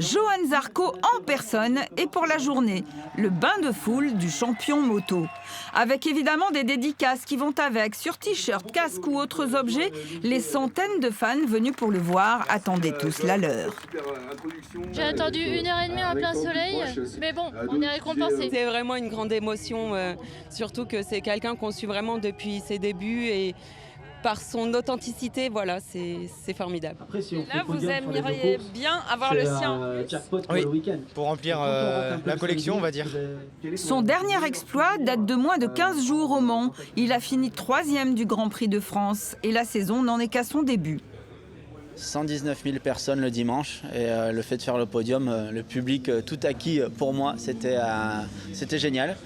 Johan Zarco en personne et pour la journée, le bain de foule du champion moto. Avec évidemment des dédicaces qui vont avec, sur t-shirt, casque ou autres objets, les centaines de fans venus pour le voir attendaient tous la leur. J'ai attendu 1h30 en plein soleil, mais bon, on est récompensé. C'est vraiment une grande émotion, surtout que c'est quelqu'un qu'on suit vraiment depuis ses débuts et par son authenticité, voilà, c'est formidable. Là, vous aimeriez bien avoir le sien. Oui, pour remplir la collection, on va dire. Son dernier exploit date de moins de 15 jours au Mans. Il a fini 3e du Grand Prix de France et la saison n'en est qu'à son début. 119 000 personnes le dimanche et le fait de faire le podium, le public tout acquis pour moi, c'était génial.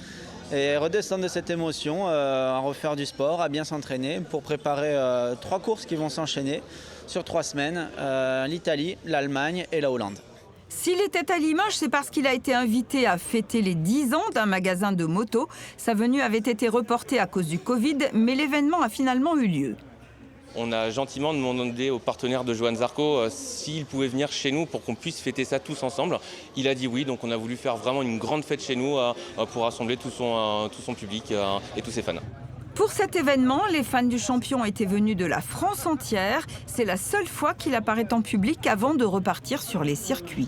Et redescendre de cette émotion, à refaire du sport, à bien s'entraîner pour préparer 3 courses qui vont s'enchaîner sur 3 semaines, l'Italie, l'Allemagne et la Hollande. S'il était à Limoges, c'est parce qu'il a été invité à fêter les 10 ans d'un magasin de motos. Sa venue avait été reportée à cause du Covid, mais l'événement a finalement eu lieu. On a gentiment demandé aux partenaires de Johan Zarco s'il pouvait venir chez nous pour qu'on puisse fêter ça tous ensemble. Il a dit oui, donc on a voulu faire vraiment une grande fête chez nous pour rassembler tout son public et tous ses fans. Pour cet événement, les fans du champion étaient venus de la France entière. C'est la seule fois qu'il apparaît en public avant de repartir sur les circuits.